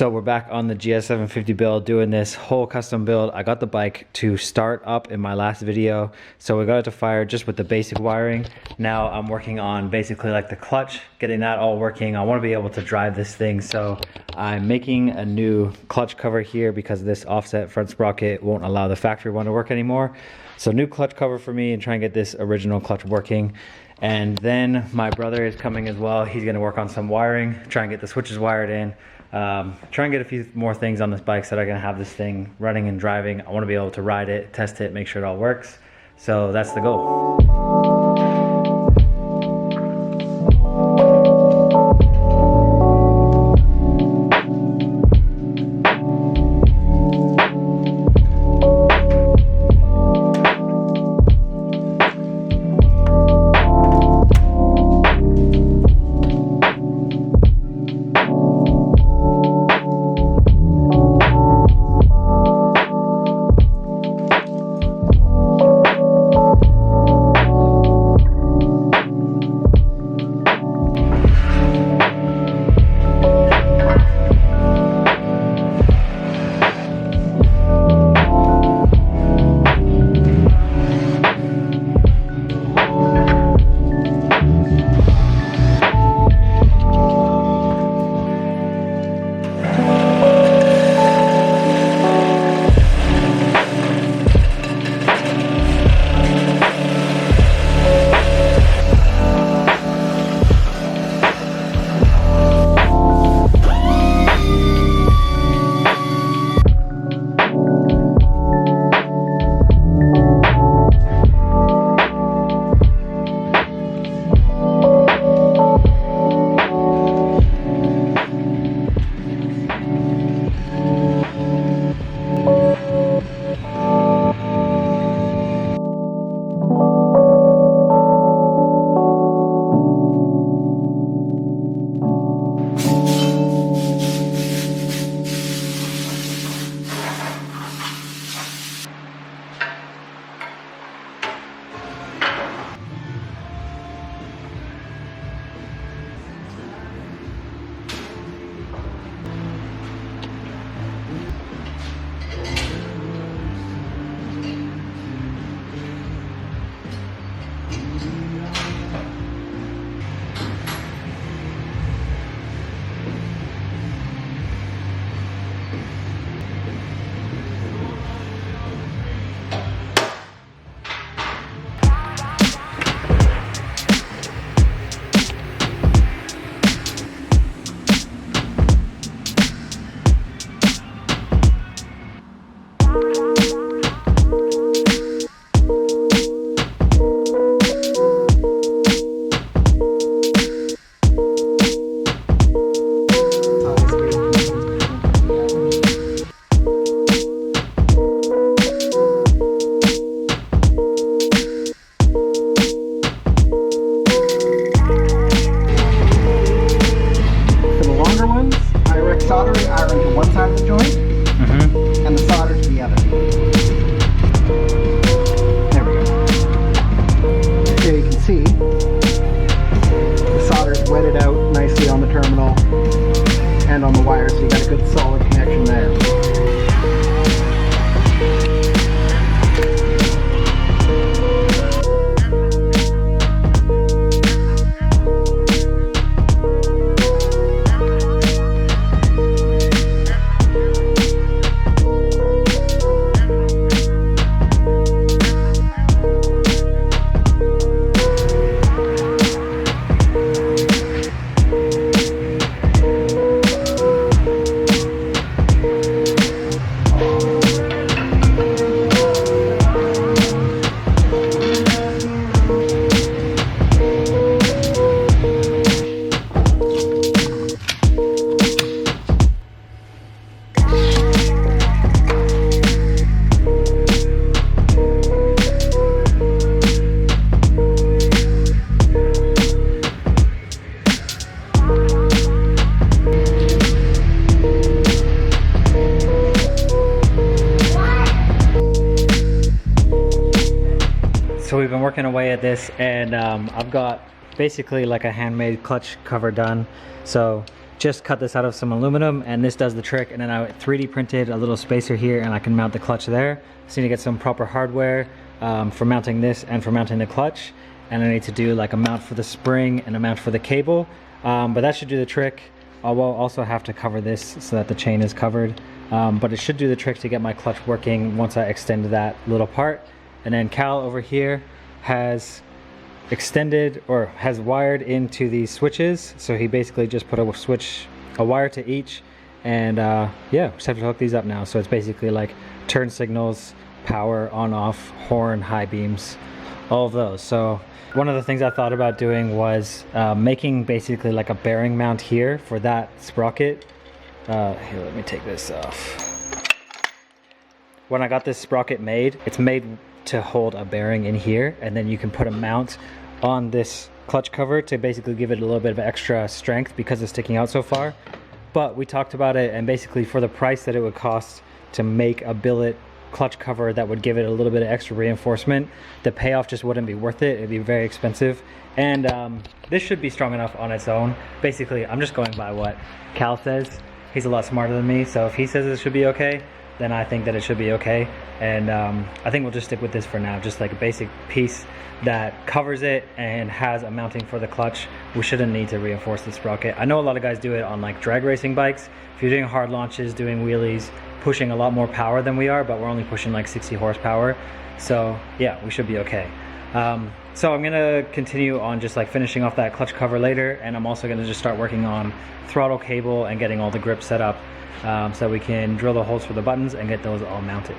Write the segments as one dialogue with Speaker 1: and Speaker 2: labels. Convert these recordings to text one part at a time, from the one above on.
Speaker 1: So we're back on the GS750 build, doing this whole custom build. I got the bike to start up in my last video, so we got it to fire just with the basic wiring. Now I'm working on basically like the clutch, getting that all working. I want to be able to drive this thing, so I'm making a new clutch cover here because this offset front sprocket won't allow the factory one to work anymore. So new clutch cover for me and try and get this original clutch working. And then my brother is coming as well. He's going to work on some wiring, try and get the switches wired in. Try and get a few more things on this bike so that I can have this thing running and driving. I want to be able to ride it, test it, make sure it all works. So that's the goal.
Speaker 2: Soldering iron to one side of the joint, and the solder to the other. There we go. Here you can see the solder is wetted out nicely on the terminal and on the wire, so you got a good solid connection there.
Speaker 1: So we've been working away at this, and I've got basically like a handmade clutch cover done. So just cut this out of some aluminum, and this does the trick. And then I 3D printed a little spacer here, and I can mount the clutch there. So I need to get some proper hardware for mounting this and for mounting the clutch. And I need to do like a mount for the spring and a mount for the cable. But that should do the trick. I will also have to cover this so that the chain is covered. But it should do the trick to get my clutch working once I extend that little part. And then Cal over here has extended or has wired into these switches. So he basically just put a wire to each, and yeah, just have to hook these up now. So it's basically like turn signals, power, on off, horn, high beams, all of those. So one of the things I thought about doing was making basically like a bearing mount here for that sprocket. Here, let me take this off. When I got this sprocket made, it's made to hold a bearing in here, and then you can put a mount on this clutch cover to basically give it a little bit of extra strength because it's sticking out so far. But we talked about it, and basically for the price that it would cost to make a billet clutch cover that would give it a little bit of extra reinforcement, the payoff just wouldn't be worth it. It'd be very expensive. And this should be strong enough on its own. Basically, I'm just going by what Cal says. He's a lot smarter than me, so if he says it should be okay, then I think that it should be okay. And I think we'll just stick with this for now, just like a basic piece that covers it and has a mounting for the clutch. We shouldn't need to reinforce the sprocket. I know a lot of guys do it on like drag racing bikes. If you're doing hard launches, doing wheelies, pushing a lot more power than we are, but we're only pushing like 60 horsepower. So yeah, we should be okay. So I'm gonna continue on just like finishing off that clutch cover later, and I'm also gonna just start working on throttle cable and getting all the grips set up so we can drill the holes for the buttons and get those all mounted.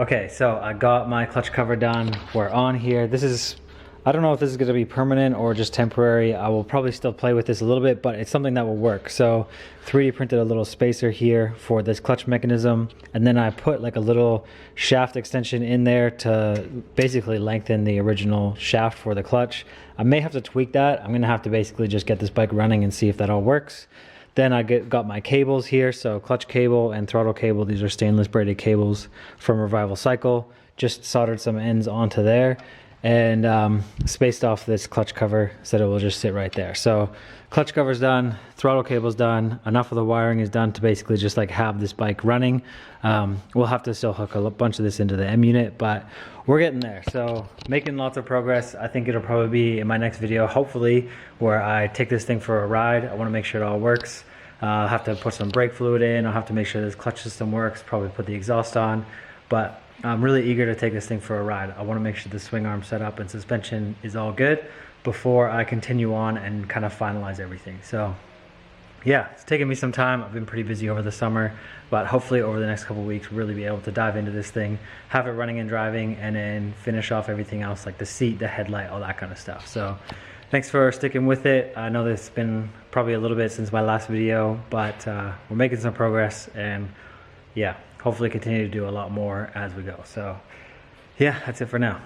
Speaker 1: Okay, so I got my clutch cover done. We're on here. This is, I don't know if this is going to be permanent or just temporary. I will probably still play with this a little bit, but it's something that will work. So 3D printed a little spacer here for this clutch mechanism, and then I put like a little shaft extension in there to basically lengthen the original shaft for the clutch. I may have to tweak that. I'm going to have to basically just get this bike running and see if that all works. Then I got my cables here, so clutch cable and throttle cable. These are stainless braided cables from Revival Cycle. Just soldered some ends onto there and spaced off this clutch cover so that it will just sit right there. So clutch cover's done, throttle cable's done, enough of the wiring is done to basically just like have this bike running. We'll have to still hook a bunch of this into the M unit, but we're getting there. So making lots of progress. I think it'll probably be in my next video, hopefully, where I take this thing for a ride. I want to make sure it all works. I'll have to put some brake fluid in. I'll have to make sure this clutch system works, probably put the exhaust on, but I'm really eager to take this thing for a ride. I want to make sure the swing arm setup and suspension is all good before I continue on and kind of finalize everything. So yeah, it's taken me some time. I've been pretty busy over the summer, but hopefully over the next couple of weeks, really be able to dive into this thing, have it running and driving, and then finish off everything else like the seat, the headlight, all that kind of stuff. So thanks for sticking with it. I know it's been probably a little bit since my last video, but we're making some progress, and yeah, hopefully continue to do a lot more as we go. So yeah, that's it for now.